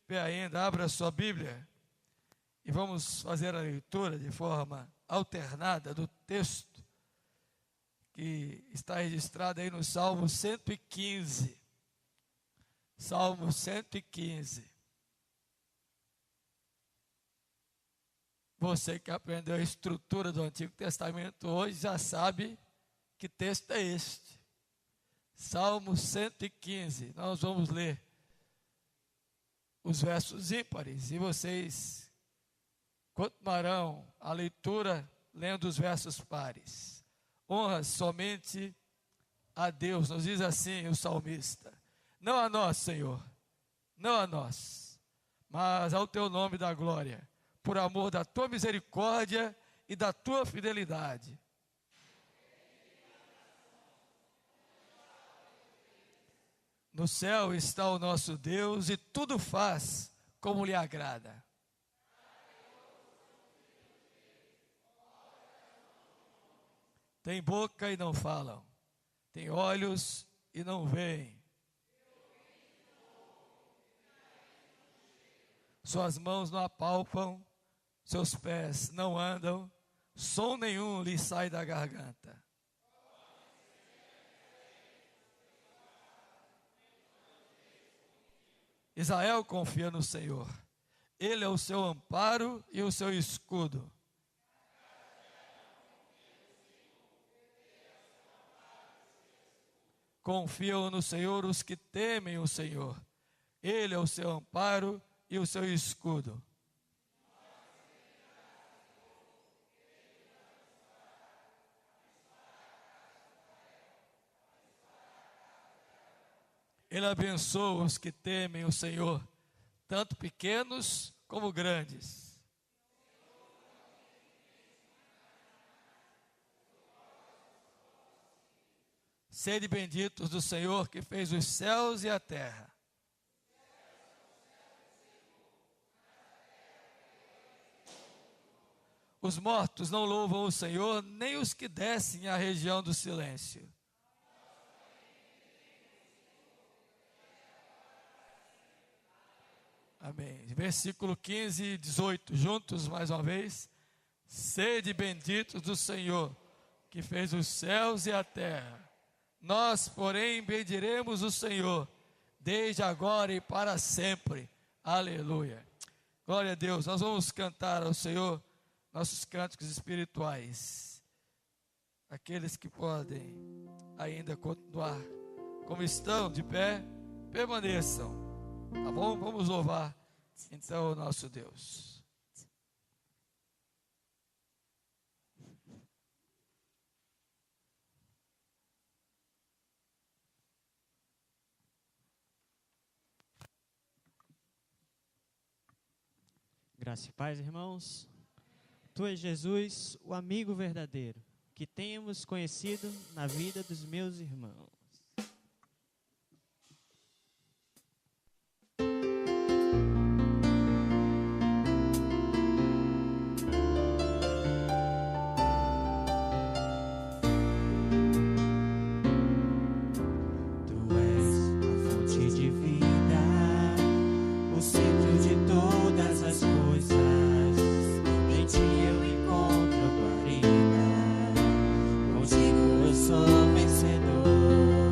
pé ainda, abra sua Bíblia e vamos fazer a leitura de forma alternada do texto que está registrado aí no Salmo 115. Salmo 115. Você que aprendeu a estrutura do Antigo Testamento hoje já sabe que texto é este. Salmo 115. Nós vamos ler os versos ímpares e vocês continuarão a leitura lendo os versos pares. Honra somente a Deus, nos diz assim o salmista. Não a nós, Senhor, não a nós, mas ao teu nome da glória, por amor da tua misericórdia e da tua fidelidade. No céu está o nosso Deus e tudo faz como lhe agrada. Tem boca e não falam, tem olhos e não veem. Suas mãos não apalpam, seus pés não andam, som nenhum lhe sai da garganta. Israel confia no Senhor, Ele é o seu amparo e o seu escudo. Confiam no Senhor os que temem o Senhor, Ele é o seu amparo e o seu escudo. Ele abençoa os que temem o Senhor, tanto pequenos como grandes. Sede benditos do Senhor que fez os céus e a terra. Os mortos não louvam o Senhor, nem os que descem à região do silêncio. Amém. Versículo 15 e 18, juntos mais uma vez. Sede benditos do Senhor, que fez os céus e a terra. Nós, porém, bendiremos o Senhor, desde agora e para sempre. Aleluia. Glória a Deus. Nós vamos cantar ao Senhor nossos cânticos espirituais. Aqueles que podem ainda continuar como estão, de pé, permaneçam. Tá bom? Vamos louvar então o nosso Deus. Graça e paz, irmãos. Tu és Jesus, o amigo verdadeiro, que temos conhecido na vida dos meus irmãos. Contigo eu sou vencedor.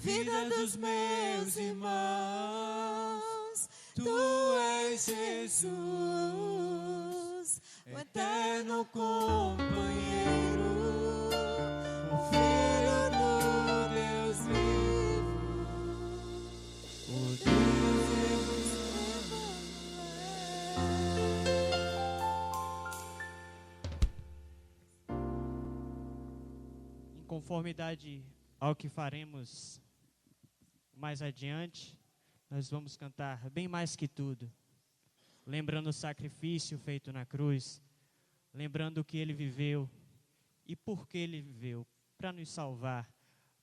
vida dos meus irmãos. Tu és Jesus, o eterno companheiro, o Filho do Deus vivo, o Deus Em conformidade ao que faremos mais adiante, nós vamos cantar Bem Mais Que Tudo, lembrando o sacrifício feito na cruz, lembrando o que Ele viveu e por que Ele viveu, para nos salvar,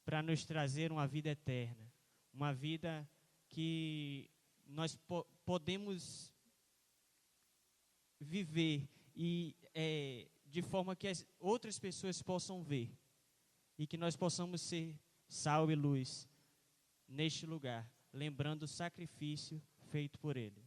para nos trazer uma vida eterna, uma vida que nós podemos viver e de forma que as outras pessoas possam ver e que nós possamos ser sal e luz neste lugar, lembrando o sacrifício feito por Ele.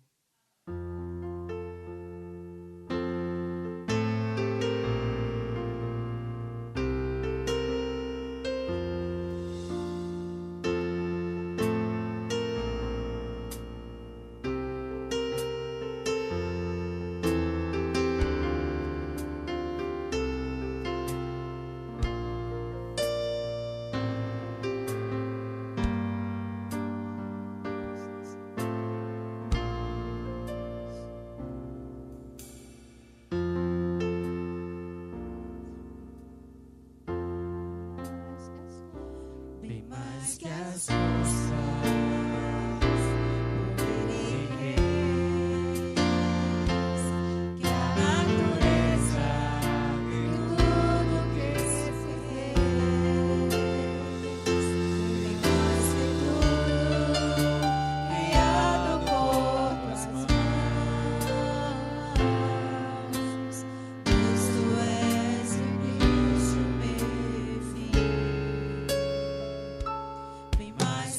bem mais que as forças, poder e reis, que a natureza, que tudo que se fez, bem mais que tudo criado por tuas mãos. Cristo és o início, meio e fim. Bem mais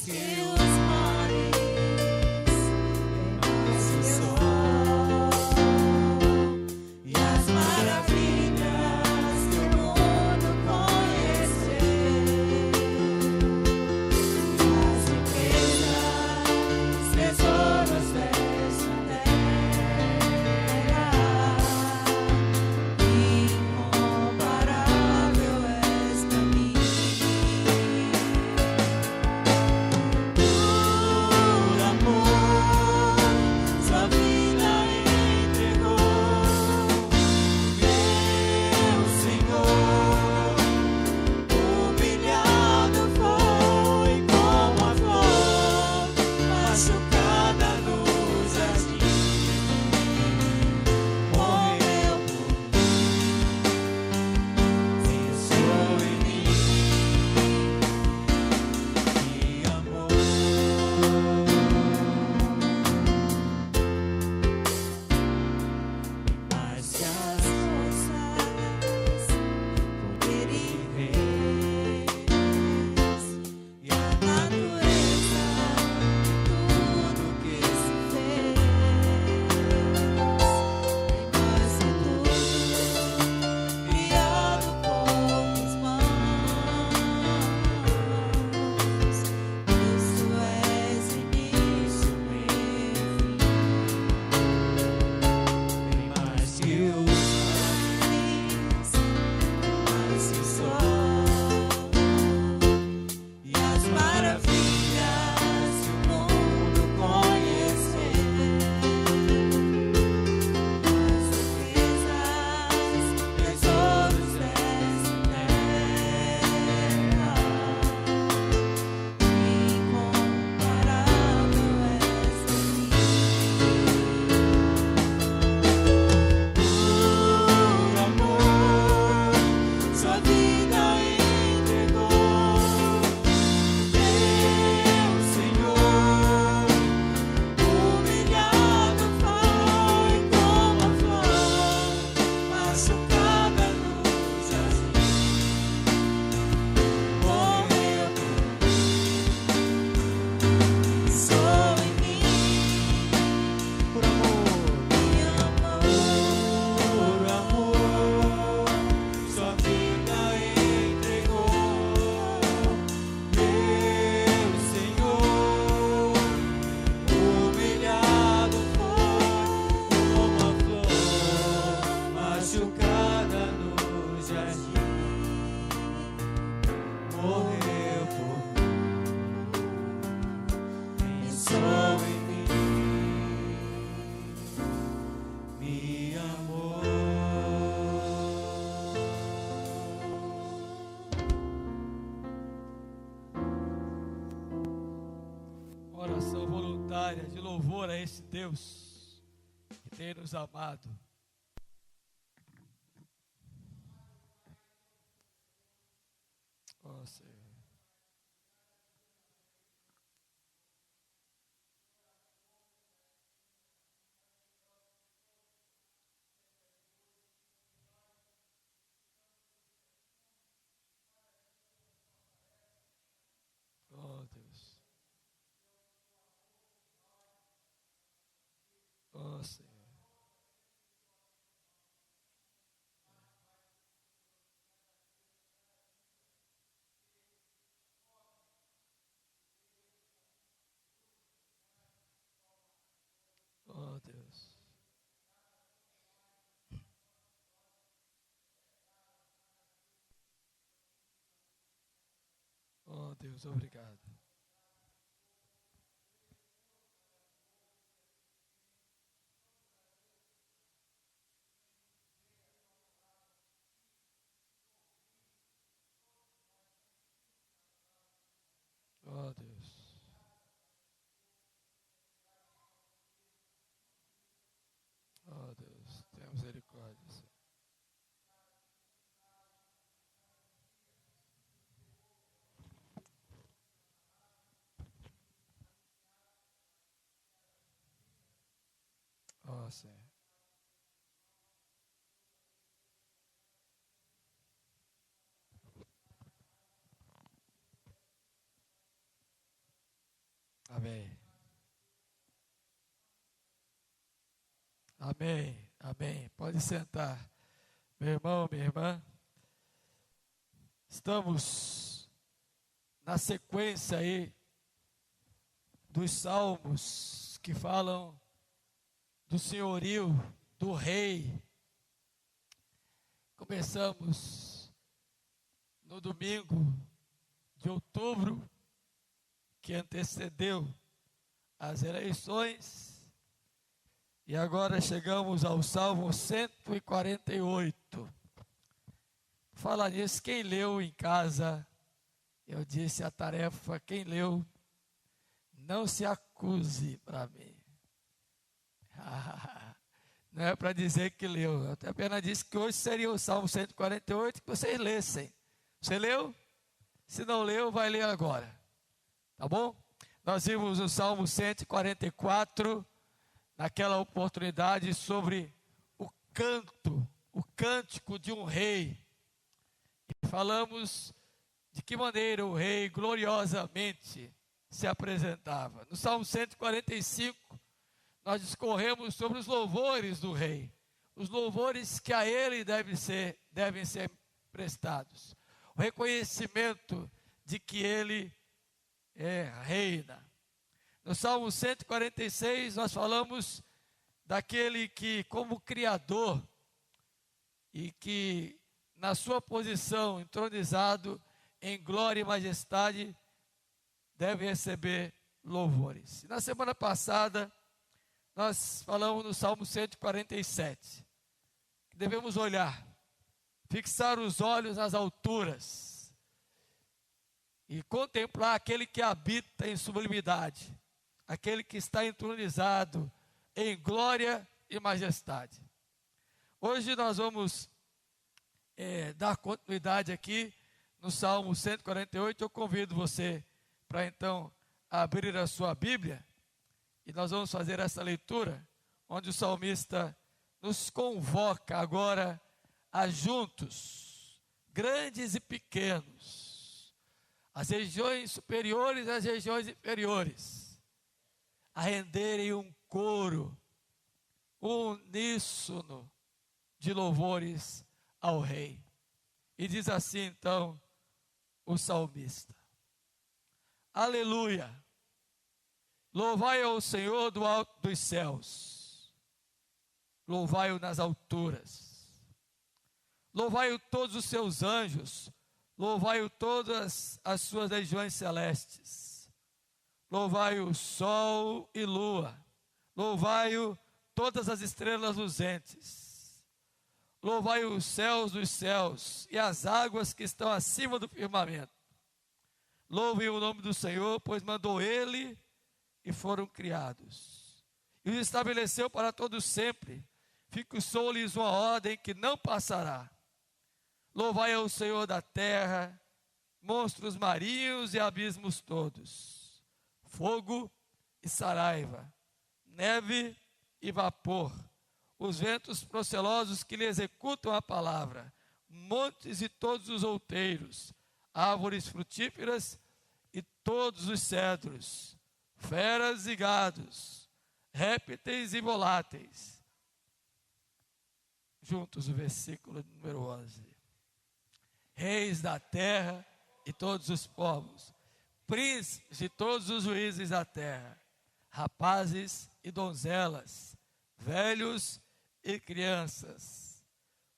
plenária de louvor a esse Deus que tem nos amado. Ó Senhor. Ó Deus. Ó Senhor. Ó Deus. Ó Deus, obrigado. Ó Deus. Ó Deus, tenha misericórdia, Senhor. Ó Senhor. Amém. Amém. Amém. Pode sentar. Meu irmão, minha irmã. Estamos na sequência aí dos salmos que falam do senhorio, do rei. Começamos no domingo de outubro, que antecedeu as eleições, e agora chegamos ao Salmo 148. Falar nisso, quem leu em casa, eu disse a tarefa, quem leu, não se acuse para mim. Não é para dizer que leu, eu até apenas disse que hoje seria o Salmo 148, que vocês lessem. Você leu? Se não leu, vai ler agora. Tá bom? Nós vimos o Salmo 144, naquela oportunidade, sobre o canto, o cântico de um rei. E falamos de que maneira o rei gloriosamente se apresentava. No Salmo 145, nós discorremos sobre os louvores do rei. Os louvores que a ele devem ser prestados. O reconhecimento de que ele reina. No Salmo 146, nós falamos daquele que, como Criador, e que na sua posição, entronizado em glória e majestade, deve receber louvores. E na semana passada, nós falamos no Salmo 147, que devemos olhar, fixar os olhos nas alturas e contemplar aquele que habita em sublimidade, aquele que está entronizado em glória e majestade. Hoje nós vamos dar continuidade aqui no Salmo 148. Eu convido você para então abrir a sua Bíblia e nós vamos fazer essa leitura, onde o salmista nos convoca agora a juntos, grandes e pequenos, as regiões superiores e as regiões inferiores, a renderem um coro uníssono de louvores ao Rei. E diz assim então o salmista: Aleluia! Louvai ao Senhor do alto dos céus, louvai-o nas alturas, louvai-o todos os seus anjos, louvai-o todas as suas legiões celestes, louvai-o sol e lua, louvai-o todas as estrelas luzentes, louvai os céus dos céus e as águas que estão acima do firmamento. Louvem o nome do Senhor, pois mandou Ele e foram criados. E os estabeleceu para todos sempre. Fixou-lhes uma ordem que não passará. Louvai ao Senhor da terra, monstros marinhos e abismos todos, fogo e saraiva, neve e vapor, os ventos procelosos que lhe executam a palavra, montes e todos os outeiros, árvores frutíferas e todos os cedros, feras e gados, répteis e voláteis. Juntos o versículo número 11. Reis da terra e todos os povos, príncipes e todos os juízes da terra, rapazes e donzelas, velhos e crianças.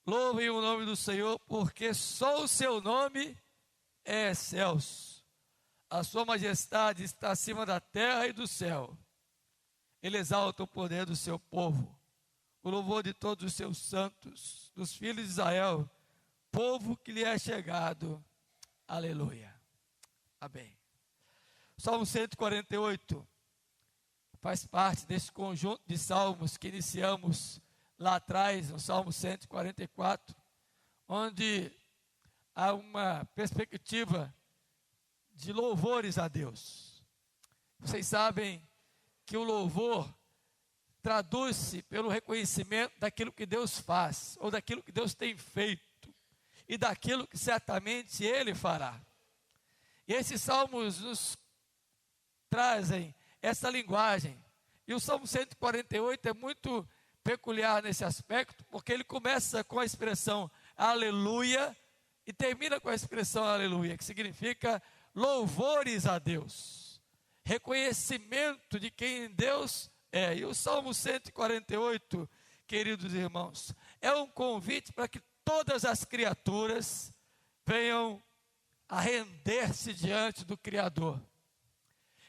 Louvem o nome do Senhor, porque só o seu nome é excelso. A sua majestade está acima da terra e do céu. Ele exalta o poder do seu povo, o louvor de todos os seus santos, dos filhos de Israel, povo que lhe é chegado. Aleluia. Amém. Salmo 148 faz parte desse conjunto de salmos que iniciamos lá atrás, no Salmo 144, onde há uma perspectiva de louvores a Deus. Vocês sabem que o louvor traduz-se pelo reconhecimento daquilo que Deus faz, ou daquilo que Deus tem feito, e daquilo que certamente Ele fará. E esses salmos nos trazem essa linguagem. E o Salmo 148 é muito peculiar nesse aspecto, porque ele começa com a expressão aleluia e termina com a expressão aleluia, que significa louvores a Deus, reconhecimento de quem Deus é. E o Salmo 148, queridos irmãos, é um convite para que todas as criaturas venham a render-se diante do Criador.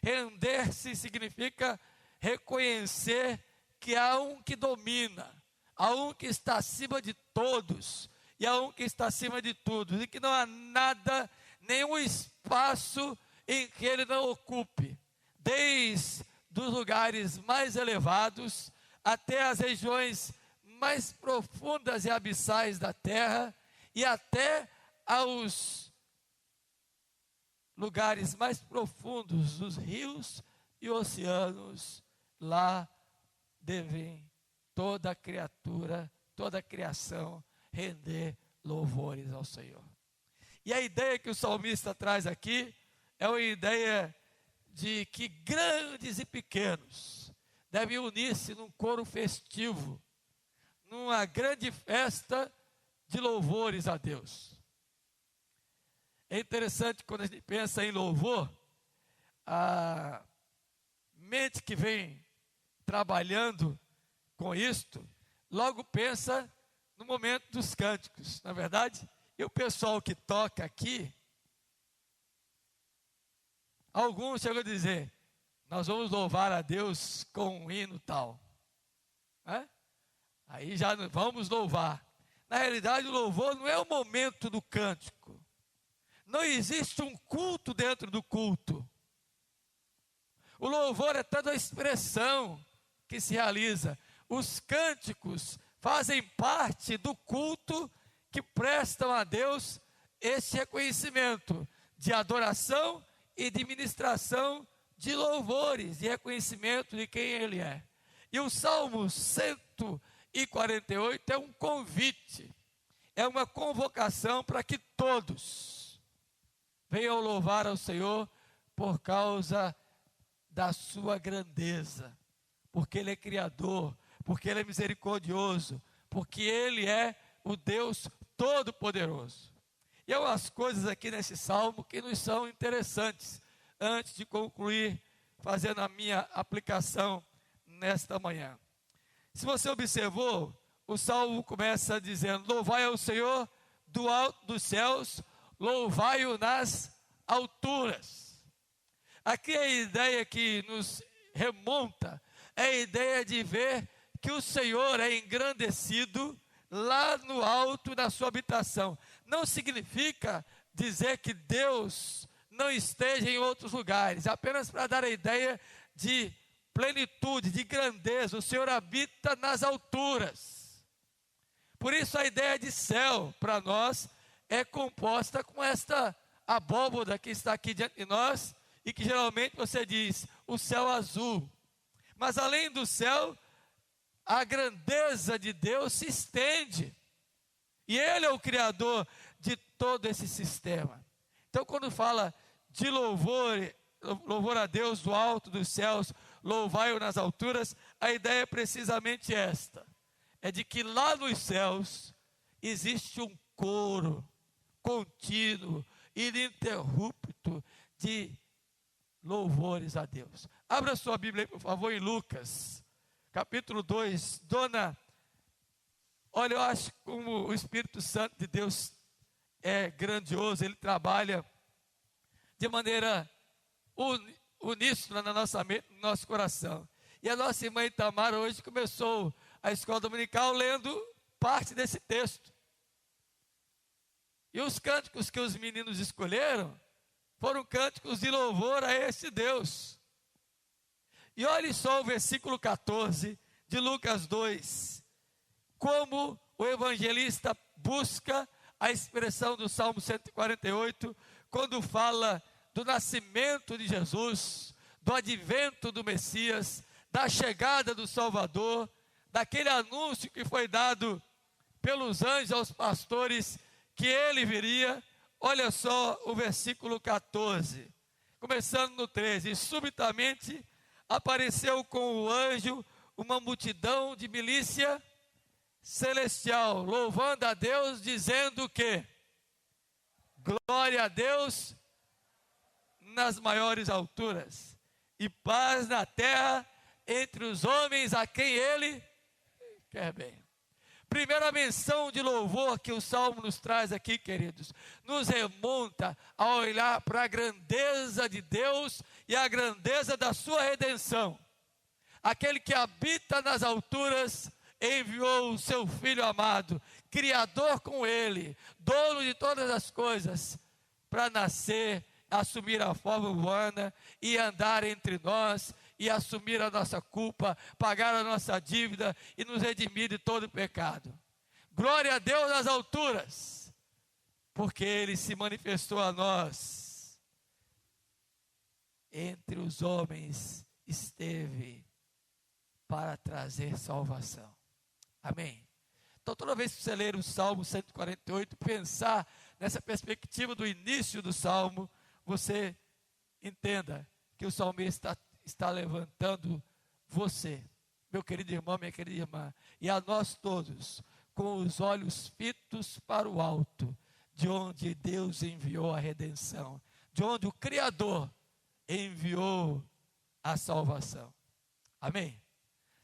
Render-se significa reconhecer que há um que domina, há um que está acima de todos, e há um que está acima de tudo, e que não há nada, nenhum espaço em que ele não ocupe, desde os lugares mais elevados até as regiões mais profundas e abissais da terra, e até aos lugares mais profundos dos rios e oceanos. Lá devem toda criatura, toda a criação render louvores ao Senhor. E a ideia que o salmista traz aqui é uma ideia de que grandes e pequenos devem unir-se num coro festivo, numa grande festa de louvores a Deus. É interessante quando a gente pensa em louvor, a mente que vem trabalhando com isto, logo pensa no momento dos cânticos, não é verdade? E o pessoal que toca aqui, alguns chegam a dizer, nós vamos louvar a Deus com um hino tal. Aí já vamos louvar. Na realidade, o louvor não é o momento do cântico. Não existe um culto dentro do culto. O louvor é toda a expressão que se realiza. Os cânticos fazem parte do culto que prestam a Deus esse reconhecimento de adoração e de ministração de louvores e reconhecimento de quem Ele é. E o Salmo 148 é um convite, é uma convocação para que todos venham louvar ao Senhor por causa da sua grandeza, porque Ele é Criador, porque Ele é misericordioso, porque Ele é o Deus Todo-Poderoso. E há umas coisas aqui nesse salmo que nos são interessantes, antes de concluir fazendo a minha aplicação nesta manhã. Se você observou, o salmo começa dizendo, louvai ao Senhor do alto dos céus, louvai-o nas alturas. Aqui a ideia que nos remonta é a ideia de ver que o Senhor é engrandecido lá no alto da sua habitação. Não significa dizer que Deus não esteja em outros lugares, apenas para dar a ideia de plenitude, de grandeza. O Senhor habita nas alturas. Por isso a ideia de céu para nós é composta com esta abóboda que está aqui diante de nós e que geralmente você diz, o céu azul. Mas além do céu, a grandeza de Deus se estende. E Ele é o Criador de todo esse sistema. Então, quando fala de louvor a Deus do alto dos céus, louvai-o nas alturas, a ideia é precisamente esta. É de que lá nos céus existe um coro contínuo, ininterrupto de louvores a Deus. Abra sua Bíblia aí, por favor, em Lucas, capítulo 2. Olha, eu acho como o Espírito Santo de Deus é grandioso, ele trabalha de maneira uníssona na nossa mente, no nosso coração. E a nossa irmã Itamara hoje começou a escola dominical lendo parte desse texto. E os cânticos que os meninos escolheram foram cânticos de louvor a esse Deus. E olhe só o versículo 14 de Lucas 2, como o evangelista busca a expressão do Salmo 148, quando fala do nascimento de Jesus, do advento do Messias, da chegada do Salvador, daquele anúncio que foi dado pelos anjos aos pastores, que ele viria. Olha só o versículo 14, começando no 13, e subitamente apareceu com o anjo uma multidão de milícia celestial, louvando a Deus, dizendo que glória a Deus nas maiores alturas, e paz na terra entre os homens a quem ele quer bem. Primeira menção de louvor que o Salmo nos traz aqui, queridos, nos remonta a olhar para a grandeza de Deus e a grandeza da sua redenção. Aquele que habita nas alturas enviou o seu Filho amado, Criador com ele, dono de todas as coisas, para nascer, assumir a forma humana e andar entre nós, e assumir a nossa culpa, pagar a nossa dívida e nos redimir de todo pecado. Glória a Deus nas alturas, porque Ele se manifestou a nós. Entre os homens esteve para trazer salvação. Amém? Então, toda vez que você ler o Salmo 148, pensar nessa perspectiva do início do Salmo, você entenda que o salmista está levantando você, meu querido irmão, minha querida irmã, e a nós todos, com os olhos fitos para o alto, de onde Deus enviou a redenção, de onde o Criador enviou a salvação. Amém?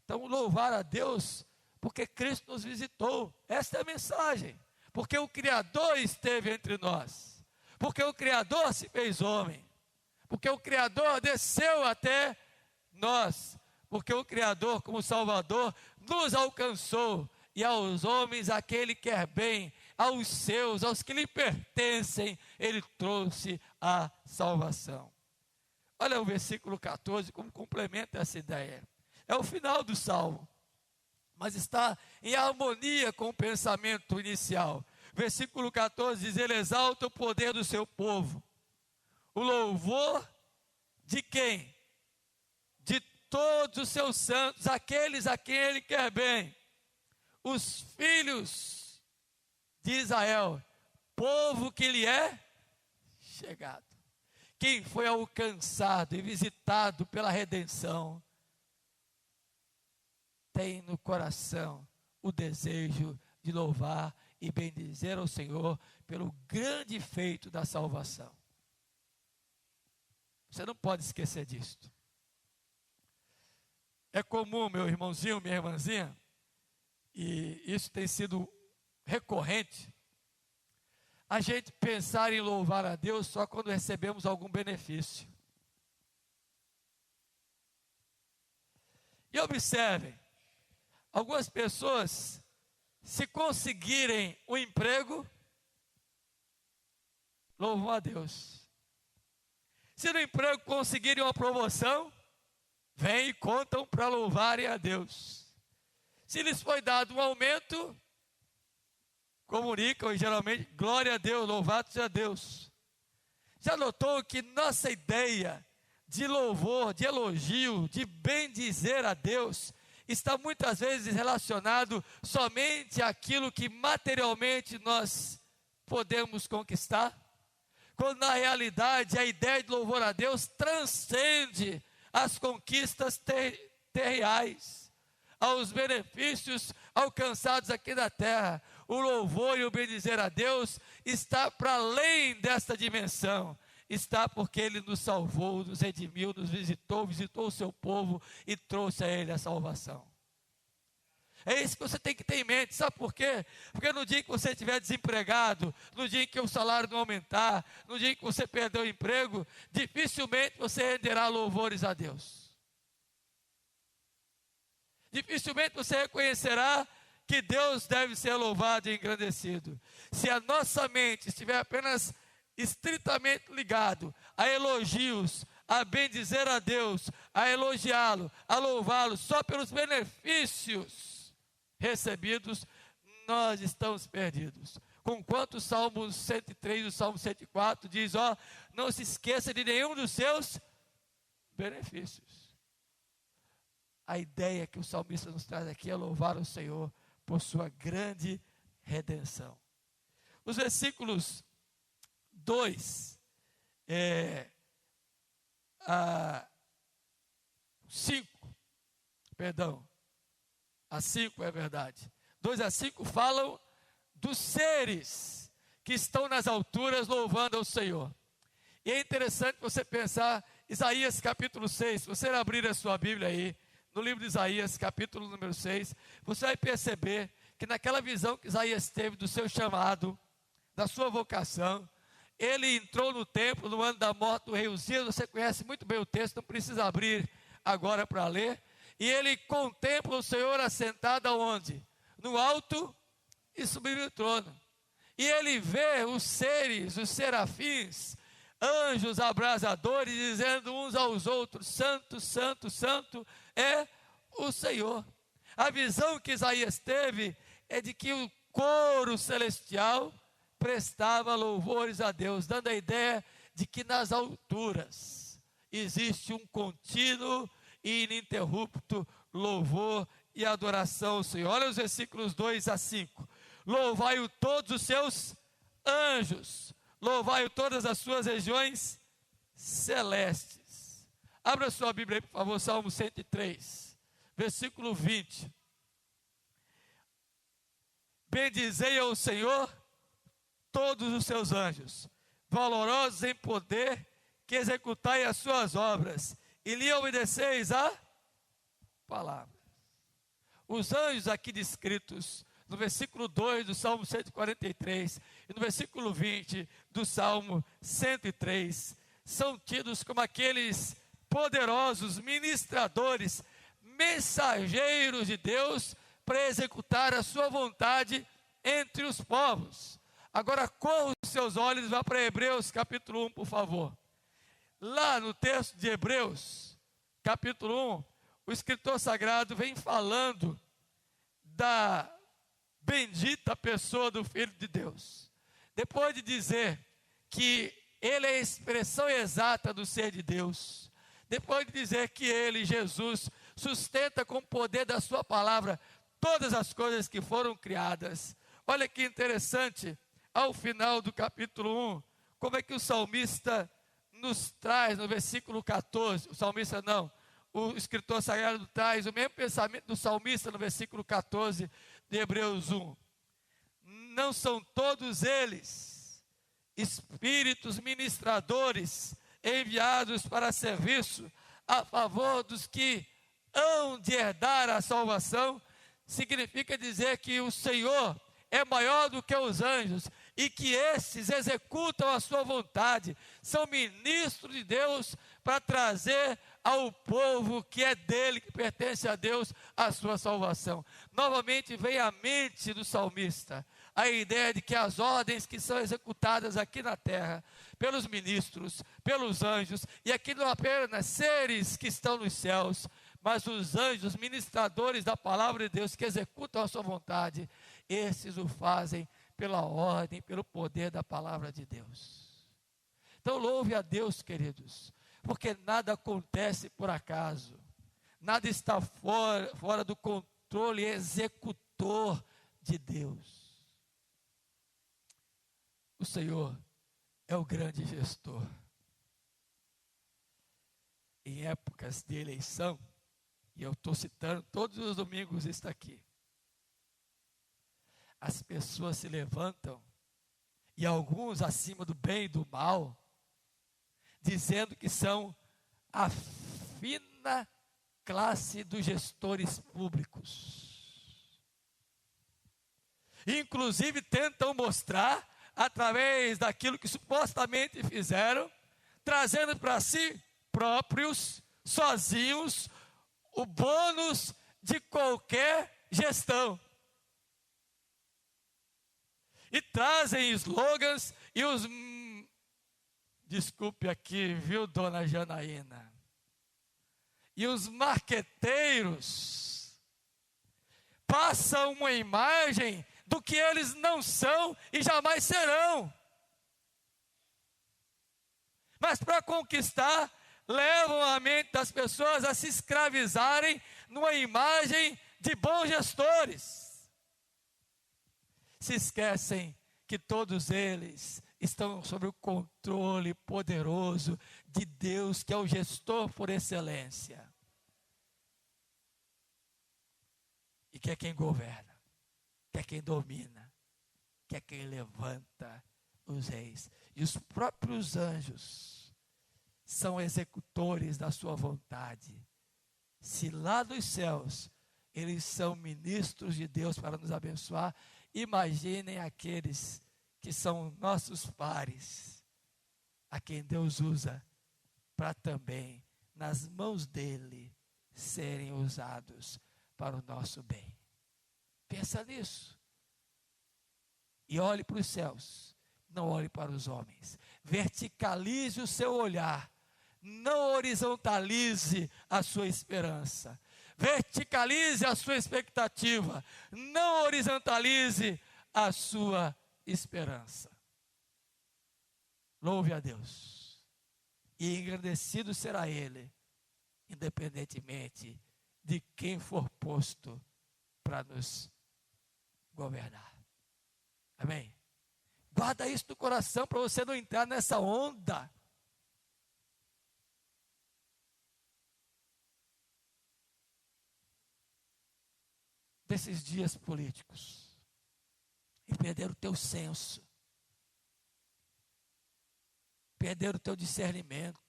Então, louvar a Deus, porque Cristo nos visitou. Esta é a mensagem. Porque o Criador esteve entre nós. Porque o Criador se fez homem. Porque o Criador desceu até nós. Porque o Criador, como Salvador, nos alcançou. E aos homens, aquele que quer bem, aos seus, aos que lhe pertencem, ele trouxe a salvação. Olha o versículo 14, como complementa essa ideia. É o final do Salmo, mas está em harmonia com o pensamento inicial. Versículo 14 diz: ele exalta o poder do seu povo. O louvor de quem? De todos os seus santos, aqueles a quem ele quer bem. Os filhos de Israel, povo que lhe é chegado. Quem foi alcançado e visitado pela redenção, tem no coração o desejo de louvar e bendizer ao Senhor pelo grande feito da salvação. Você não pode esquecer disto. É comum, meu irmãozinho, minha irmãzinha, e isso tem sido recorrente, a gente pensar em louvar a Deus só quando recebemos algum benefício. E observem, algumas pessoas, se conseguirem um emprego, louvam a Deus. Se no emprego conseguirem uma promoção, vêm e contam para louvarem a Deus. Se lhes foi dado um aumento, comunicam e geralmente, glória a Deus, louvado seja Deus. Já notou que nossa ideia de louvor, de elogio, de bendizer a Deus, está muitas vezes relacionado somente àquilo que materialmente nós podemos conquistar? Quando na realidade a ideia de louvor a Deus transcende as conquistas terreais, aos benefícios alcançados aqui na terra. O louvor e o bendizer a Deus está para além desta dimensão. Está porque Ele nos salvou, nos redimiu, nos visitou o seu povo e trouxe a Ele a salvação. É isso que você tem que ter em mente, sabe por quê? Porque no dia que você estiver desempregado, no dia em que o salário não aumentar, no dia em que você perder o emprego, dificilmente você renderá louvores a Deus. Dificilmente você reconhecerá que Deus deve ser louvado e engrandecido. Se a nossa mente estiver apenas estritamente ligado a elogios, a bendizer a Deus, a elogiá-lo, a louvá-lo só pelos benefícios recebidos, nós estamos perdidos. Conquanto o Salmo 103 e o Salmo 104 diz, não se esqueça de nenhum dos seus benefícios. A ideia que o salmista nos traz aqui é louvar o Senhor por sua grande redenção. Os versículos 2 a 5 é verdade. 2 a 5 falam dos seres que estão nas alturas louvando ao Senhor. E é interessante você pensar, Isaías capítulo 6, se você abrir a sua Bíblia aí, no livro de Isaías, capítulo número 6, você vai perceber que naquela visão que Isaías teve do seu chamado, da sua vocação, ele entrou no templo no ano da morte do rei Uzias. Você conhece muito bem o texto, não precisa abrir agora para ler. E ele contempla o Senhor assentado aonde? No alto e sublime no trono. E ele vê os seres, os serafins, anjos abrasadores, dizendo uns aos outros, santo, santo, santo é o Senhor. A visão que Isaías teve é de que o coro celestial prestava louvores a Deus, dando a ideia de que nas alturas existe um contínuo e ininterrupto louvor e adoração ao Senhor. Olha os versículos 2 a 5. Louvai-o todos os seus anjos, louvai-o todas as suas regiões celestes. Abra sua Bíblia aí, por favor, Salmo 103, versículo 20. Bendizei ao Senhor todos os seus anjos, valorosos em poder, que executai as suas obras, e lhe obedeceis a palavra. Os anjos aqui descritos no versículo 2 do Salmo 143 e no versículo 20 do Salmo 103, são tidos como aqueles poderosos ministradores, mensageiros de Deus para executar a sua vontade entre os povos. Agora corra os seus olhos, vá para Hebreus capítulo 1, por favor. Lá no texto de Hebreus, capítulo 1, o escritor sagrado vem falando da bendita pessoa do Filho de Deus. Depois de dizer que ele é a expressão exata do ser de Deus, depois de dizer que ele, Jesus, sustenta com o poder da sua palavra todas as coisas que foram criadas. Olha que interessante, ao final do capítulo 1, como é que o salmista nos traz no versículo 14, o escritor sagrado traz o mesmo pensamento do salmista no versículo 14 de Hebreus 1. Não são todos eles espíritos ministradores enviados para serviço a favor dos que hão de herdar a salvação? Significa dizer que o Senhor é maior do que os anjos e que esses executam a sua vontade, são ministros de Deus para trazer ao povo que é dele, que pertence a Deus, a sua salvação. Novamente vem à mente do salmista a ideia de que as ordens que são executadas aqui na terra, pelos ministros, pelos anjos, e aqui não apenas seres que estão nos céus, mas os anjos, ministradores da palavra de Deus, que executam a sua vontade, esses o fazem pela ordem, pelo poder da palavra de Deus. Então louve a Deus, queridos, porque nada acontece por acaso, nada está fora do controle executor de Deus. O Senhor é o grande gestor. Em épocas de eleição, e eu estou citando, todos os domingos está aqui, as pessoas se levantam, e alguns acima do bem e do mal, dizendo que são a fina classe dos gestores públicos. Inclusive tentam mostrar, através daquilo que supostamente fizeram, trazendo para si próprios, sozinhos, o bônus de qualquer gestão. E trazem slogans e os... Desculpe aqui, viu, dona Janaína? E os marqueteiros passam uma imagem do que eles não são e jamais serão. Mas para conquistar, levam a mente das pessoas a se escravizarem numa imagem de bons gestores. Se esquecem que todos eles estão sob o controle poderoso de Deus, que é o gestor por excelência. E que é quem governa, que é quem domina, que é quem levanta os reis. E os próprios anjos são executores da sua vontade. Se lá dos céus eles são ministros de Deus para nos abençoar, imaginem aqueles que são nossos pares, a quem Deus usa para também, nas mãos dele, serem usados para o nosso bem. Pensa nisso. E olhe para os céus, não olhe para os homens. Verticalize o seu olhar, não horizontalize a sua esperança. Verticalize a sua expectativa, não horizontalize a sua esperança. Louve a Deus, e engrandecido será Ele, independentemente de quem for posto para nos governar. Amém? Guarda isso no coração para você não entrar nessa onda. Desses dias políticos. E perder o teu senso. Perder o teu discernimento.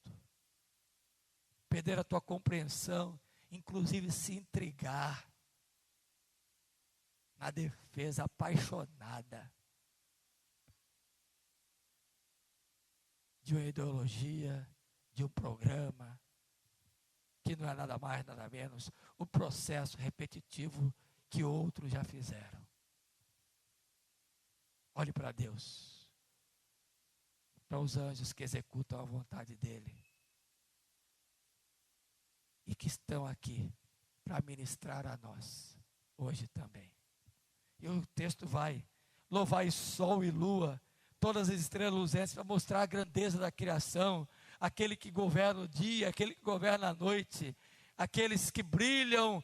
Perder a tua compreensão. Inclusive se intrigar. Na defesa apaixonada. De uma ideologia, de um programa. Que não é nada mais, nada menos. O processo repetitivo que outros já fizeram. Olhe para Deus, para os anjos que executam a vontade dEle e que estão aqui para ministrar a nós, hoje também. E o texto vai, louvai sol e lua, todas as estrelas luzentes, para mostrar a grandeza da criação, aquele que governa o dia, aquele que governa a noite, aqueles que brilham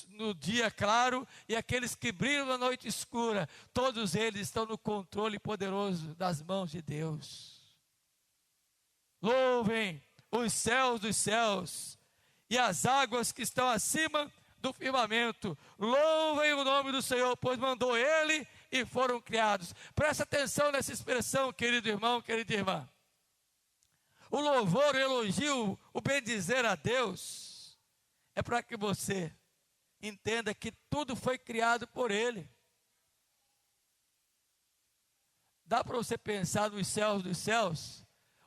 no dia claro e aqueles que brilham na noite escura, todos eles estão no controle poderoso das mãos de Deus. Louvem os céus dos céus e as águas que estão acima do firmamento. Louvem o nome do Senhor, pois mandou Ele e foram criados. Presta atenção nessa expressão, querido irmão, querida irmã. O louvor, o elogio, o bendizer a Deus é para que você entenda que tudo foi criado por Ele. Dá para você pensar nos céus dos céus?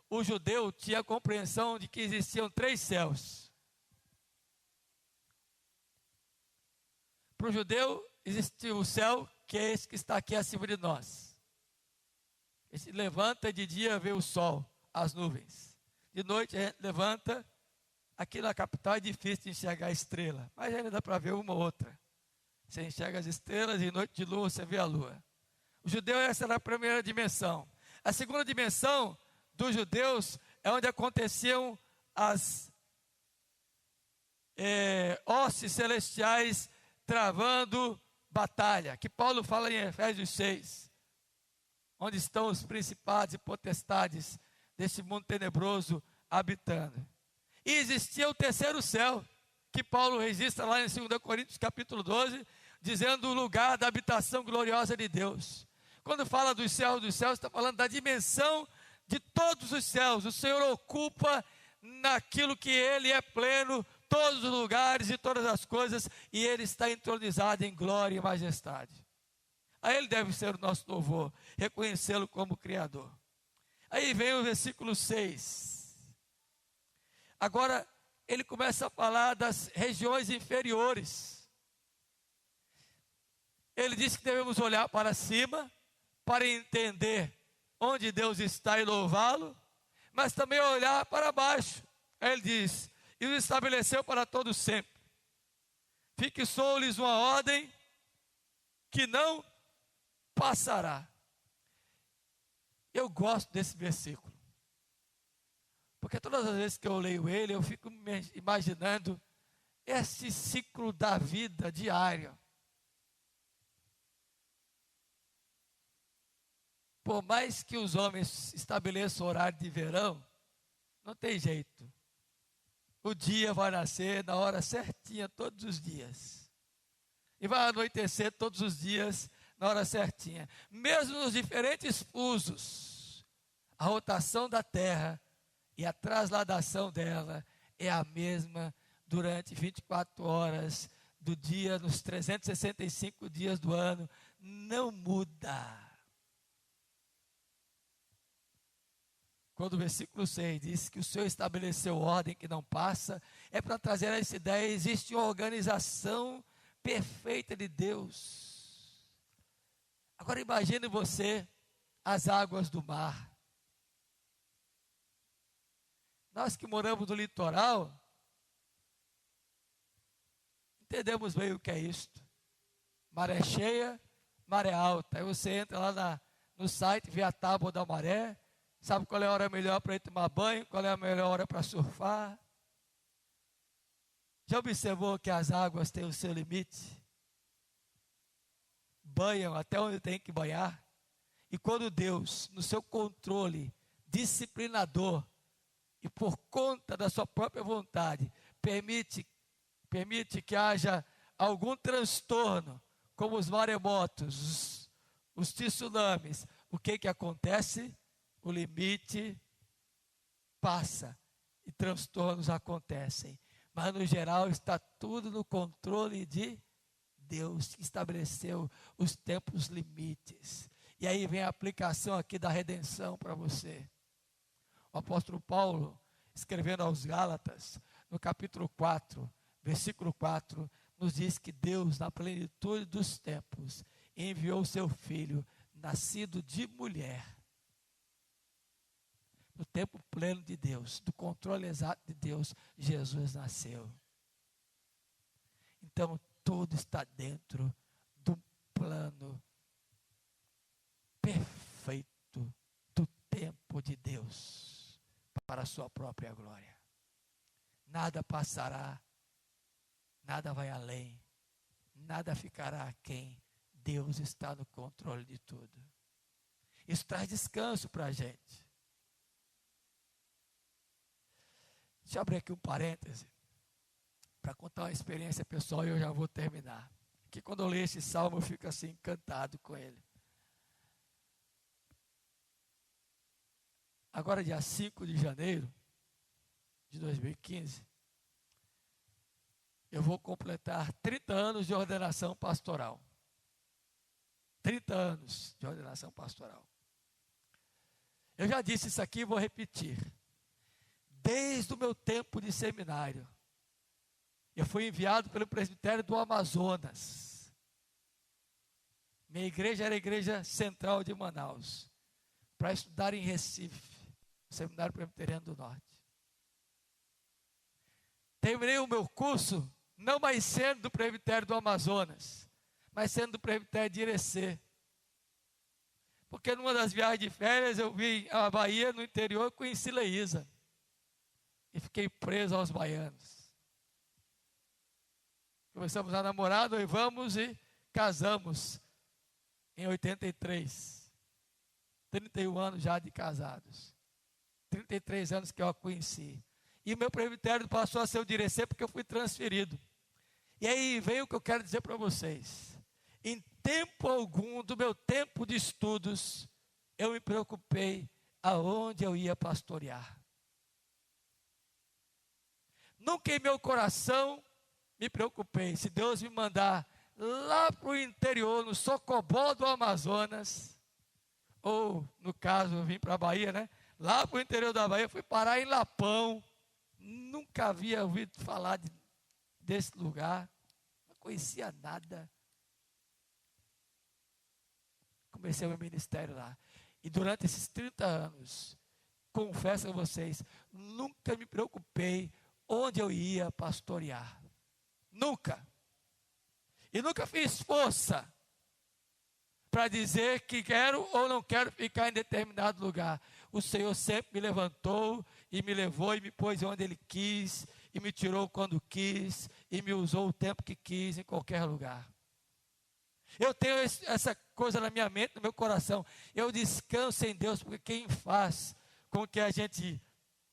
O judeu tinha a compreensão de que existiam 3 céus. Para o judeu existia o céu que é esse que está aqui acima de nós. Esse levanta e de dia vê o sol, as nuvens. De noite a gente levanta, aqui na capital é difícil de enxergar a estrela, mas ainda dá para ver uma ou outra. Você enxerga as estrelas e em noite de lua você vê a lua. O judeu, essa era a primeira dimensão. A segunda dimensão dos judeus é onde aconteciam as hostes celestiais travando batalha, que Paulo fala em Efésios 6, onde estão os principados e potestades desse mundo tenebroso habitando. E existia o terceiro céu, que Paulo registra lá em 2 Coríntios capítulo 12, dizendo o lugar da habitação gloriosa de Deus. Quando fala dos céus, está falando da dimensão de todos os céus. O Senhor ocupa naquilo que Ele é pleno, todos os lugares e todas as coisas, e Ele está entronizado em glória e majestade. A Ele deve ser o nosso louvor, reconhecê-lo como Criador. Aí vem o versículo 6. Agora, ele começa a falar das regiões inferiores. Ele diz que devemos olhar para cima, para entender onde Deus está e louvá-lo, mas também olhar para baixo. Aí ele diz, e os estabeleceu para todo sempre. Fixou-lhes uma ordem que não passará. Eu gosto desse versículo, porque todas as vezes que eu leio ele, eu fico me imaginando esse ciclo da vida diária. Por mais que os homens estabeleçam horário de verão, não tem jeito. O dia vai nascer na hora certinha todos os dias. E vai anoitecer todos os dias na hora certinha. Mesmo nos diferentes fusos, a rotação da Terra e a trasladação dela é a mesma durante 24 horas do dia, nos 365 dias do ano. Não muda. Quando o versículo 6 diz que o Senhor estabeleceu ordem que não passa, é para trazer essa ideia, existe uma organização perfeita de Deus. Agora imagine você as águas do mar. Nós que moramos no litoral, entendemos bem o que é isto. Maré cheia, maré alta. Aí você entra lá no site, vê a tábua da maré, sabe qual é a hora melhor para ir tomar banho, qual é a melhor hora para surfar. Já observou que as águas têm o seu limite? Banham até onde tem que banhar. E quando Deus, no seu controle disciplinador e por conta da sua própria vontade, permite que haja algum transtorno, como os maremotos, os tsunamis, o que acontece? O limite passa e transtornos acontecem. Mas no geral está tudo no controle de Deus, que estabeleceu os tempos limites. E aí vem a aplicação aqui da redenção para você. O apóstolo Paulo, escrevendo aos Gálatas, no capítulo 4, versículo 4, nos diz que Deus, na plenitude dos tempos, enviou o seu Filho, nascido de mulher, no tempo pleno de Deus, do controle exato de Deus, Jesus nasceu. Então, tudo está dentro do plano perfeito do tempo de Deus, para a sua própria glória. Nada passará, nada vai além, nada ficará aquém. Deus está no controle de tudo. Isso traz descanso para a gente. Deixa eu abrir aqui um parêntese para contar uma experiência pessoal e eu já vou terminar. Que quando eu leio esse salmo eu fico assim encantado com ele. Agora dia 5 de janeiro de 2015, eu vou completar 30 anos de ordenação pastoral. 30 anos de ordenação pastoral. Eu já disse isso aqui e vou repetir. Desde o meu tempo de seminário, eu fui enviado pelo presbitério do Amazonas. Minha igreja era a igreja central de Manaus, para estudar em Recife, no Seminário Presbiteriano do Norte. Terminei o meu curso, não mais sendo do presbitério do Amazonas, mas sendo do presbitério de Irecê. Porque numa das viagens de férias eu vim à Bahia, no interior, conheci Leísa. E fiquei preso aos baianos. Começamos a namorar, noivamos e casamos em 83. 31 anos já de casados. 33 anos que eu a conheci. E o meu presbitério passou a ser o de Irecê porque eu fui transferido. E aí vem o que eu quero dizer para vocês. Em tempo algum do meu tempo de estudos, eu me preocupei aonde eu ia pastorear. Nunca em meu coração me preocupei. Se Deus me mandar lá para o interior, no Socobó do Amazonas, ou no caso eu vim para a Bahia, né? Lá para o interior da Bahia, fui parar em Lapão. Nunca havia ouvido falar desse lugar, não conhecia nada. Comecei o meu ministério lá. E durante esses 30 anos, confesso a vocês, nunca me preocupei onde eu ia pastorear. Nunca. E nunca fiz força para dizer que quero ou não quero ficar em determinado lugar. O Senhor sempre me levantou e me levou e me pôs onde Ele quis, e me tirou quando quis, e me usou o tempo que quis, em qualquer lugar. Eu tenho essa coisa na minha mente, no meu coração. Eu descanso em Deus, porque quem faz com que a gente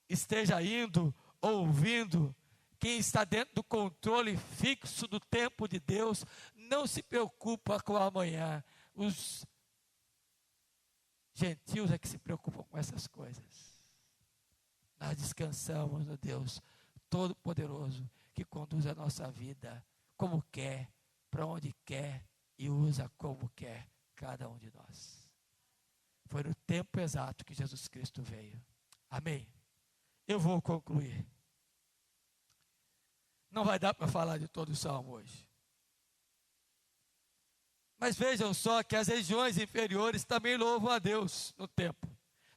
esteja indo, ouvindo, quem está dentro do controle fixo do tempo de Deus, não se preocupa com o amanhã. Os gentios é que se preocupam com essas coisas. Nós descansamos no Deus Todo-Poderoso, que conduz a nossa vida como quer, para onde quer e usa como quer cada um de nós. Foi no tempo exato que Jesus Cristo veio. Amém? Eu vou concluir. Não vai dar para falar de todo o salmo hoje. Mas vejam só que as regiões inferiores também louvam a Deus no tempo.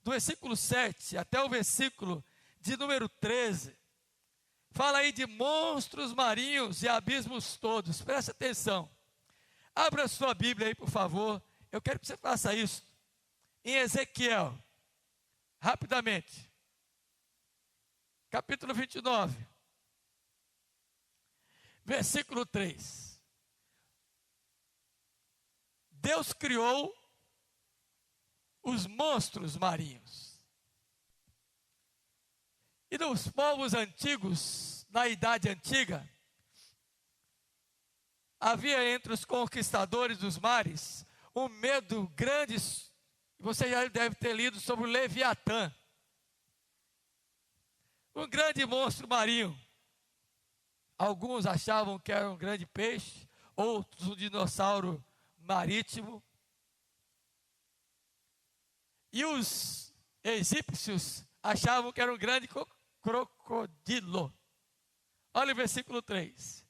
Do versículo 7 até o versículo de número 13, fala aí de monstros marinhos e abismos todos. Presta atenção. Abra sua Bíblia aí, por favor. Eu quero que você faça isso. Em Ezequiel, rapidamente. Capítulo 29. Versículo 3. Deus criou os monstros marinhos. E nos povos antigos, na Idade Antiga, havia entre os conquistadores dos mares um medo grande. Você já deve ter lido sobre o Leviatã, um grande monstro marinho. Alguns achavam que era um grande peixe, outros um dinossauro marítimo. E os egípcios achavam que era um grande crocodilo. Olha o versículo 3.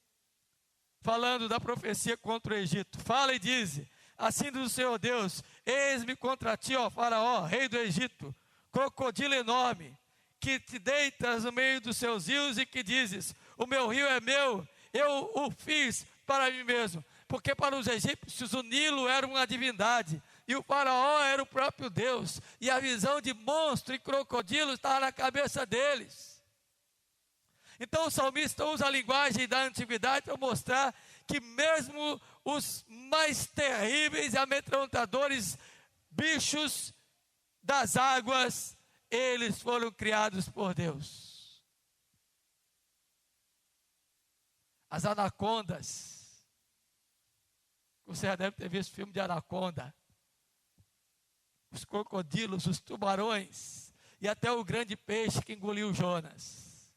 Falando da profecia contra o Egito. Fala e diz: assim diz o Senhor Deus: eis-me contra ti, ó Faraó, rei do Egito, crocodilo enorme, que te deitas no meio dos seus rios e que dizes: o meu rio é meu, eu o fiz para mim mesmo. Porque para os egípcios o Nilo era uma divindade e o Faraó era o próprio Deus. E a visão de monstro e crocodilo estava na cabeça deles. Então o salmista usa a linguagem da antiguidade para mostrar que mesmo os mais terríveis e amedrontadores bichos das águas, eles foram criados por Deus. As anacondas. Você já deve ter visto filme de anaconda. Os crocodilos, os tubarões e até o grande peixe que engoliu Jonas.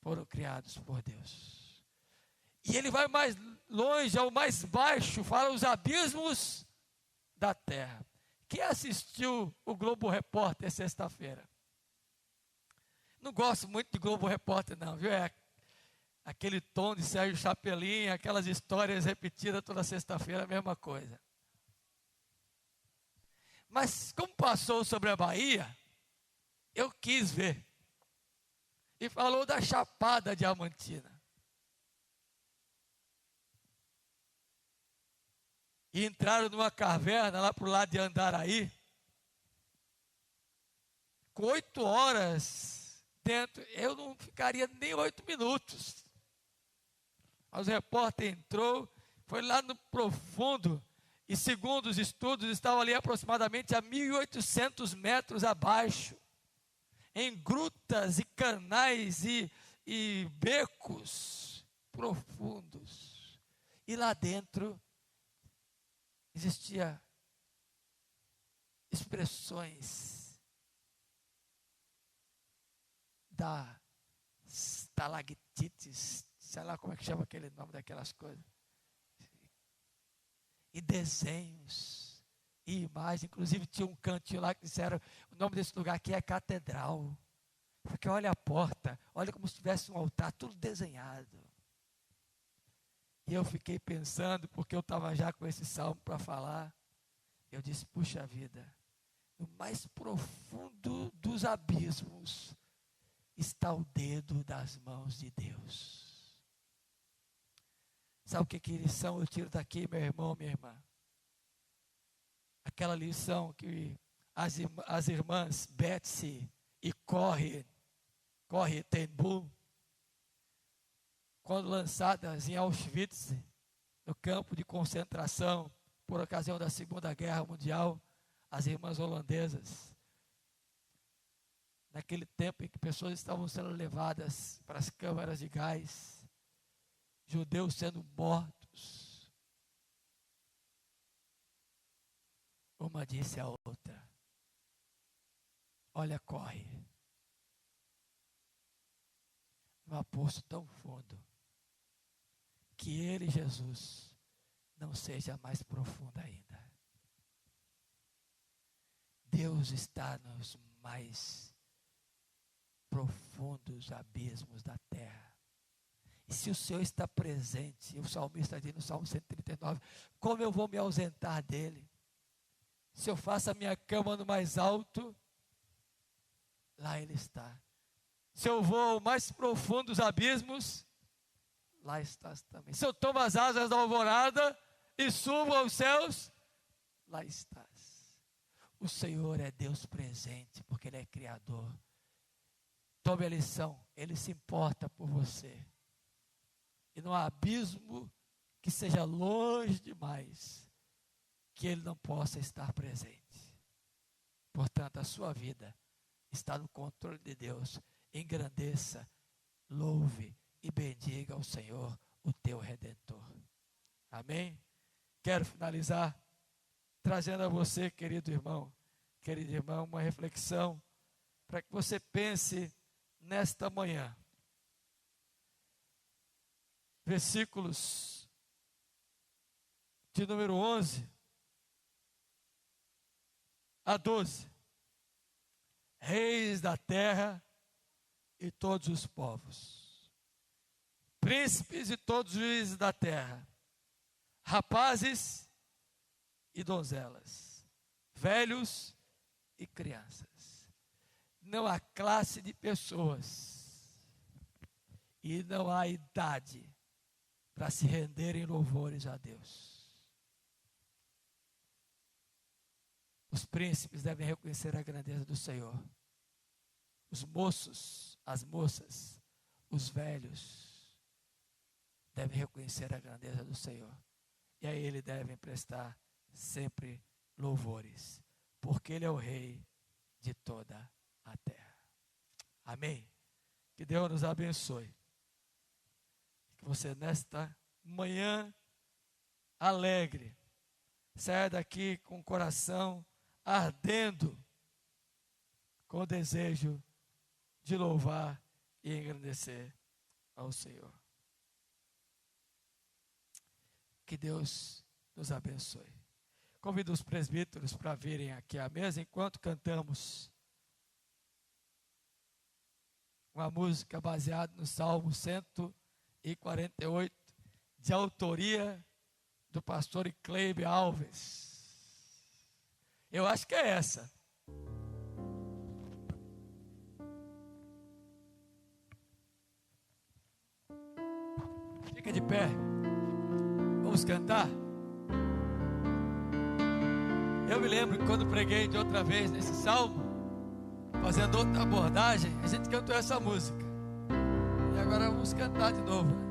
Foram criados por Deus. E ele vai mais longe, ao mais baixo, fala os abismos da terra. Quem assistiu o Globo Repórter sexta-feira? Não gosto muito de Globo Repórter não, viu? aquele tom de Sérgio Chapelin, aquelas histórias repetidas toda sexta-feira, a mesma coisa. Mas como passou sobre a Bahia, eu quis ver. E falou da Chapada Diamantina. E entraram numa caverna lá para o lado de Andaraí, com 8 horas dentro. Eu não ficaria nem 8 minutos. Mas o repórter entrou, foi lá no profundo, e segundo os estudos, estava ali aproximadamente a 1.800 metros abaixo, em grutas e canais e becos profundos. E lá dentro existia expressões da estalactites, sei lá como é que chama aquele nome daquelas coisas, e desenhos e imagens. Inclusive tinha um cantinho lá que disseram, o nome desse lugar aqui é Catedral, porque olha a porta, olha como se tivesse um altar, tudo desenhado. E eu fiquei pensando, porque eu estava já com esse salmo para falar, eu disse, puxa vida, no mais profundo dos abismos está o dedo das mãos de Deus. Sabe o que lição eu tiro daqui, meu irmão, minha irmã? Aquela lição que as irmãs Betsy e Corrie ten Boom, quando lançadas em Auschwitz, no campo de concentração, por ocasião da Segunda Guerra Mundial, as irmãs holandesas, naquele tempo em que pessoas estavam sendo levadas para as câmaras de gás, judeus sendo mortos, uma disse à outra, olha, corre, num poço tão fundo, que ele, Jesus, não seja mais profundo ainda. Deus está nos mais profundos abismos da terra. E se o Senhor está presente, o salmista diz no Salmo 139, como eu vou me ausentar dele? Se eu faço a minha cama no mais alto, lá ele está. Se eu vou ao mais profundo dos abismos, lá estás também. Se eu tomo as asas da alvorada e subo aos céus, lá estás. O Senhor é Deus presente, porque Ele é Criador. Tome a lição, Ele se importa por você. E não há abismo que seja longe demais, que Ele não possa estar presente. Portanto, a sua vida está no controle de Deus. Engrandeça, louve e bendiga ao Senhor, o teu Redentor. Amém? Quero finalizar trazendo a você, querido irmão, querida irmã, uma reflexão para que você pense nesta manhã. Versículos de número 11 a 12. Reis da terra e todos os povos, príncipes e todos os juízes da terra, rapazes e donzelas, velhos e crianças. Não há classe de pessoas e não há idade para se renderem louvores a Deus. Os príncipes devem reconhecer a grandeza do Senhor. Os moços, as moças, os velhos devem reconhecer a grandeza do Senhor. E a Ele devem prestar sempre louvores, porque Ele é o Rei de toda a terra. Amém? Que Deus nos abençoe. Que você nesta manhã alegre saia daqui com o coração ardendo, com o desejo de louvar e engrandecer ao Senhor. Que Deus nos abençoe. Convido os presbíteros para virem aqui à mesa enquanto cantamos uma música baseada no Salmo 119. 248, de autoria do pastor Cleibe Alves. Eu acho que é essa. Fica de pé. Vamos cantar? Eu me lembro que quando preguei de outra vez nesse salmo, fazendo outra abordagem, a gente cantou essa música. E agora vamos cantar de novo, né?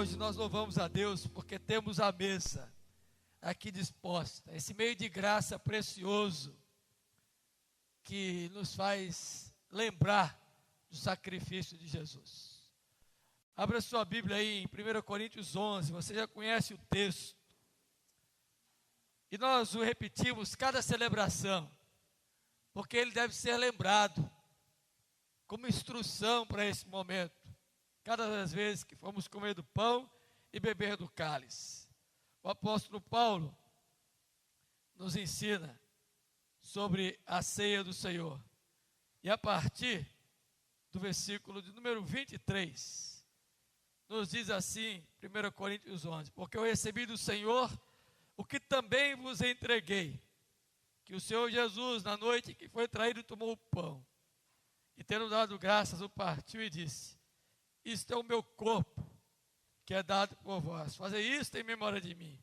Hoje nós louvamos a Deus porque temos a mesa aqui disposta, esse meio de graça precioso que nos faz lembrar do sacrifício de Jesus. Abra sua Bíblia aí em 1 Coríntios 11, você já conhece o texto. E nós o repetimos cada celebração, porque ele deve ser lembrado como instrução para esse momento. Cada das vezes que formos comer do pão e beber do cálice. O apóstolo Paulo nos ensina sobre a ceia do Senhor. E a partir do versículo de número 23, nos diz assim, 1 Coríntios 11, porque eu recebi do Senhor o que também vos entreguei, que o Senhor Jesus, na noite que foi traído, tomou o pão, e tendo dado graças, o partiu e disse: isto é o meu corpo, que é dado por vós. Fazei isto em memória de mim.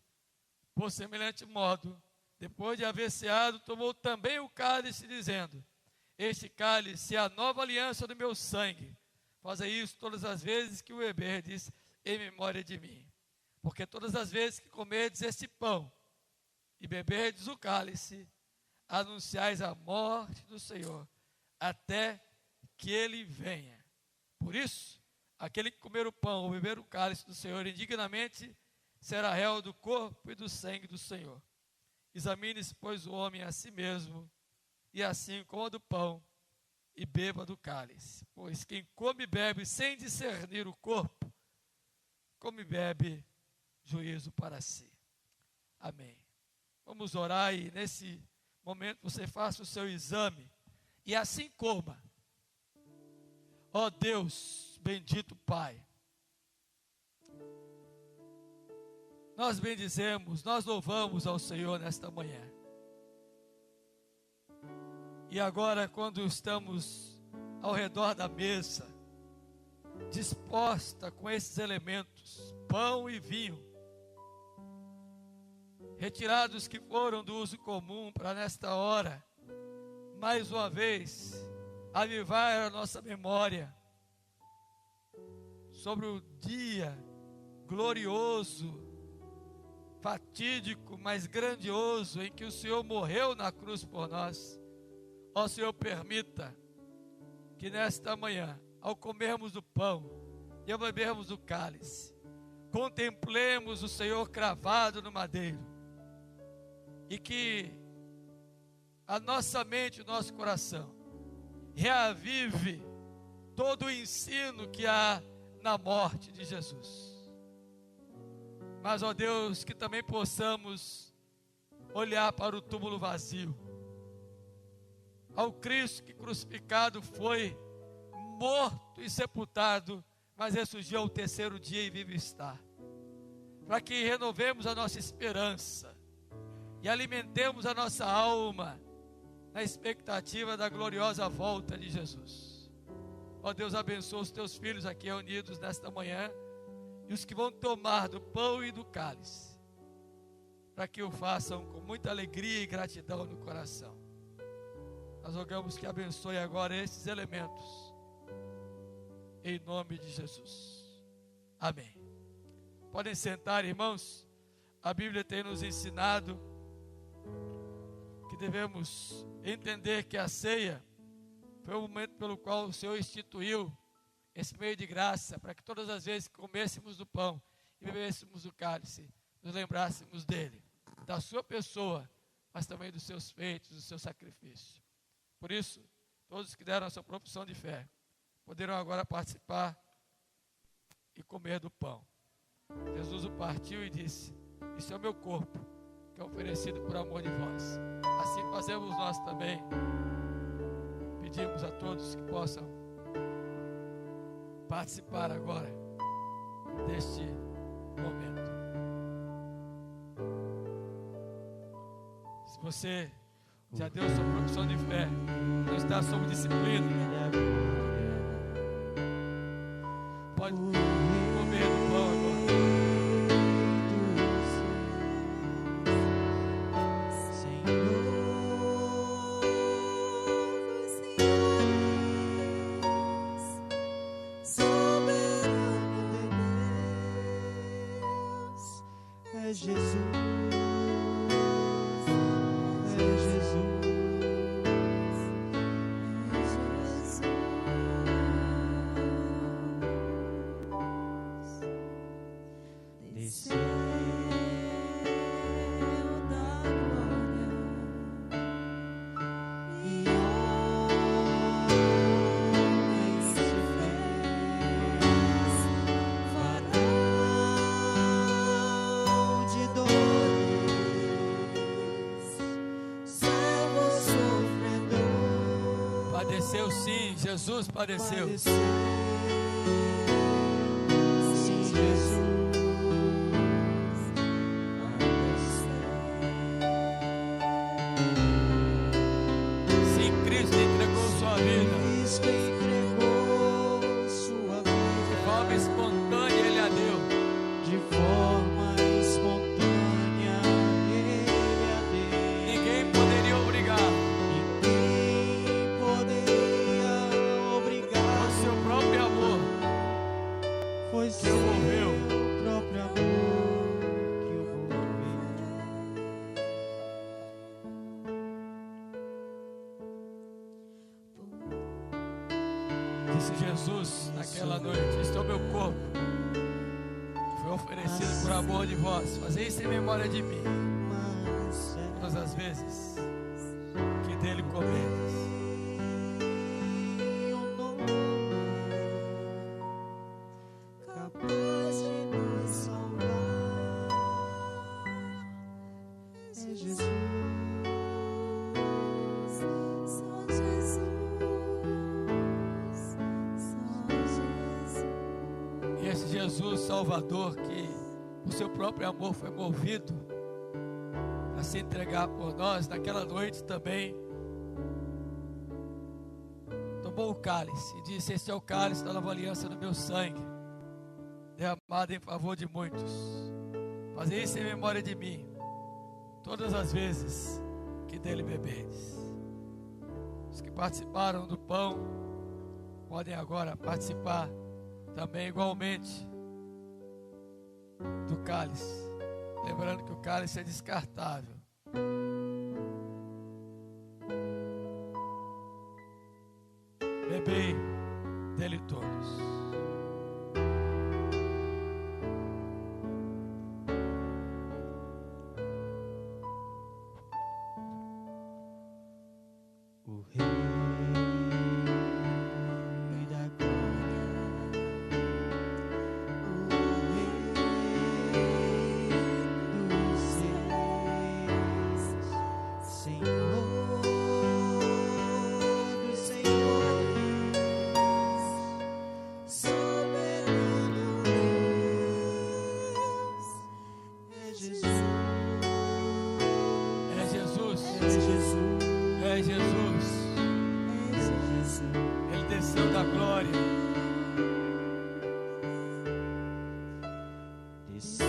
Por semelhante modo, Depois de haver ceado, tomou também o cálice, dizendo: este cálice é a nova aliança do meu sangue. Fazei isso todas as vezes que o beberdes em memória de mim. Porque todas as vezes que comerdes este pão e beberdes o cálice, anunciais a morte do Senhor, até que ele venha. Por isso, aquele que comer o pão ou beber o cálice do Senhor indignamente, será réu do corpo e do sangue do Senhor. Examine-se, pois, o homem a si mesmo, e assim coma do pão e beba do cálice. Pois quem come e bebe sem discernir o corpo, come e bebe juízo para si. Amém. Vamos orar e nesse momento você faça o seu exame e assim coma. Ó Deus, bendito Pai, nós bendizemos, nós louvamos ao Senhor nesta manhã. E agora, quando estamos ao redor da mesa, disposta com esses elementos, pão e vinho, retirados que foram do uso comum, para nesta hora, mais uma vez, avivar a nossa memória sobre o dia glorioso, fatídico, mas grandioso, em que o Senhor morreu na cruz por nós. Ó Senhor, permita que nesta manhã, ao comermos o pão e ao bebermos o cálice, contemplemos o Senhor cravado no madeiro, e que a nossa mente, o nosso coração, reavive todo o ensino que há na morte de Jesus. Mas, ó Deus, que também possamos olhar para o túmulo vazio, ao Cristo que crucificado foi, morto e sepultado, mas ressurgiu ao terceiro dia e vivo está, para que renovemos a nossa esperança e alimentemos a nossa alma na expectativa da gloriosa volta de Jesus. Ó Deus, abençoa os teus filhos aqui reunidos nesta manhã e os que vão tomar do pão e do cálice, para que o façam com muita alegria e gratidão no coração. Nós rogamos que abençoe agora esses elementos, em nome de Jesus. Amém. Podem sentar, irmãos. A Bíblia tem nos ensinado que devemos entender que a ceia foi o momento pelo qual o Senhor instituiu esse meio de graça, para que todas as vezes que comêssemos do pão e bebêssemos do cálice, nos lembrássemos dele, da sua pessoa, mas também dos seus feitos, do seu sacrifício. Por isso, todos que deram a sua profissão de fé, poderão agora participar e comer do pão. Jesus o partiu e disse: isso é o meu corpo, que é oferecido por amor de vós. Assim fazemos nós também. Pedimos a todos que possam participar agora deste momento. Se você já deu sua profissão de fé, não está sob disciplina, pode comer do pão agora. Padeceu sim, Jesus padeceu. Sim, Jesus. Sim, Cristo entregou sua vida. Cristo entregou sua vida. De forma espontânea Ele a deu. De forma espontânea Ele a deu. moveu. próprio amor que o moveu. Disse Jesus naquela noite: este é o meu corpo, que foi oferecido por amor de vós. Fazei isso em memória de mim, todas as vezes que dele comedes. Capaz de nos salvar é Jesus, só Jesus, só Jesus. E esse Jesus Salvador, que o seu próprio amor foi movido a se entregar por nós, naquela noite também tomou o cálice e disse: este é o cálice da nova aliança do meu sangue, derramado em favor de muitos. Fazei isso em memória de mim, todas as vezes que dele bebedes. Os que participaram do pão podem agora participar também igualmente do cálice, lembrando que o cálice é descartável. Bebei dele todos. O Rei da Glória, O Rei dos Reis, Senhor dos Senhores, soberano Deus, é Jesus, É Jesus, é Jesus, é Jesus. é Jesus. Ele desceu da glória, desceu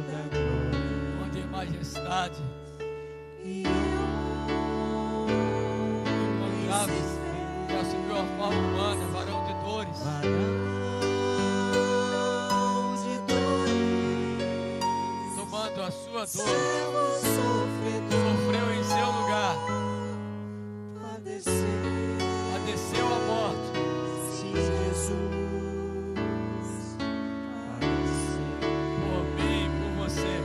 da glória, onde em majestade, E quando graves, que assumiu a forma humana, varão de dores, varão de dores, tomando a sua dor, servo sofredor, sofreu em seu lugar, padeceu a morte, sim, Jesus, por mim e por você.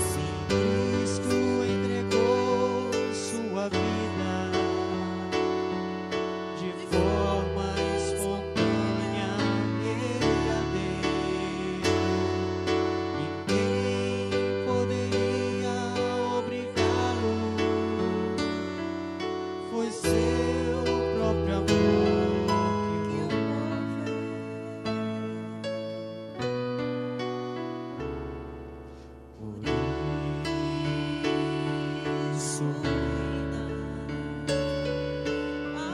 sim, Cristo entregou sua vida de forma espontânea, ele a deu. Ninguém poderia obrigá-lo, foi seu próprio amor que o moveu. Por isso reina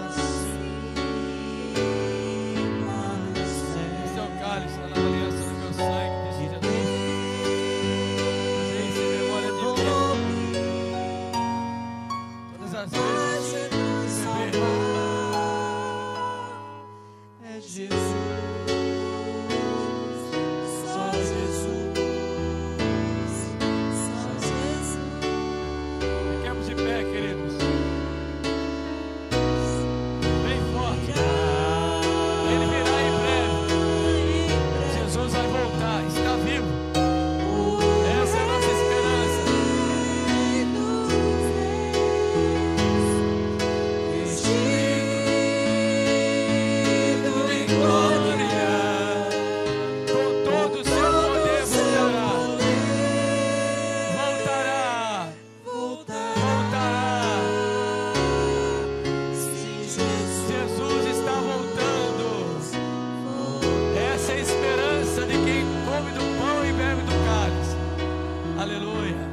acima dos Este é o céus. cálice da nova aliança do meu sangue, disse Jesus. Fazei isso em memória de mim, todas as vezes que beber. É Jesus, só Jesus, só Jesus. Fiquemos de pé, queridos, bem forte. Ele virá em breve. Jesus vai voltar, está vivo. Essa é a nossa esperança. Vestido Em glória, com todo o seu poder voltará. Voltará. Sim, Jesus, Jesus está voltando. Essa é a esperança de quem come do pão e bebe do cálice. Aleluia.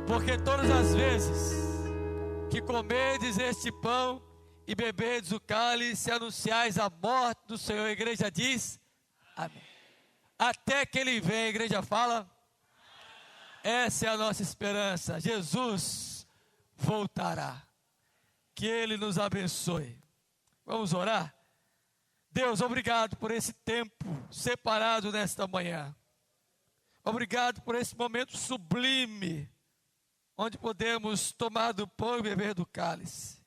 Porque todas as vezes que comerdes este pão e beberdes o cálice, anunciais a morte do Senhor. A igreja diz amém. Até que ele venha, a igreja fala. Essa é a nossa esperança. Jesus voltará. Que ele nos abençoe. Vamos orar? Deus, obrigado por esse tempo separado nesta manhã. Obrigado por esse momento sublime, onde podemos tomar do pão e beber do cálice.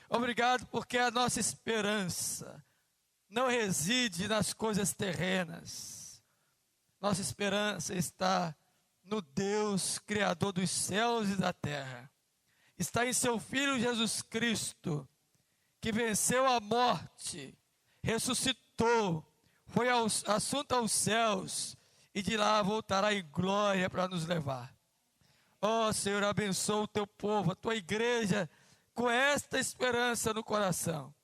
Obrigado porque a nossa esperança não reside nas coisas terrenas. Nossa esperança está no Deus Criador dos céus e da terra. Está em seu Filho Jesus Cristo, que venceu a morte, ressuscitou, foi assunto aos céus e de lá voltará em glória para nos levar. Ó Senhor, abençoa o teu povo, a tua igreja, com esta esperança no coração,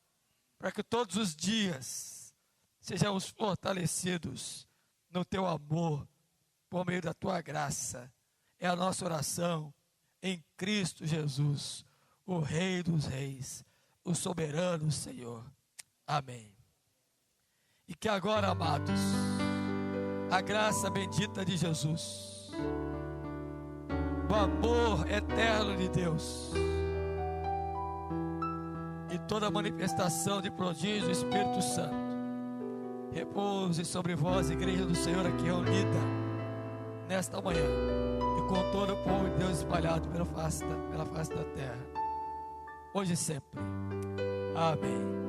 para que todos os dias sejamos fortalecidos no teu amor, por meio da tua graça. É a nossa oração em Cristo Jesus, o Rei dos Reis, o soberano Senhor. Amém. E que agora, amados, a graça bendita de Jesus, o amor eterno de Deus e toda a manifestação de prodígio do Espírito Santo repouse sobre vós, igreja do Senhor aqui reunida nesta manhã, e com todo o povo de Deus espalhado pela face da terra, hoje e sempre. Amém.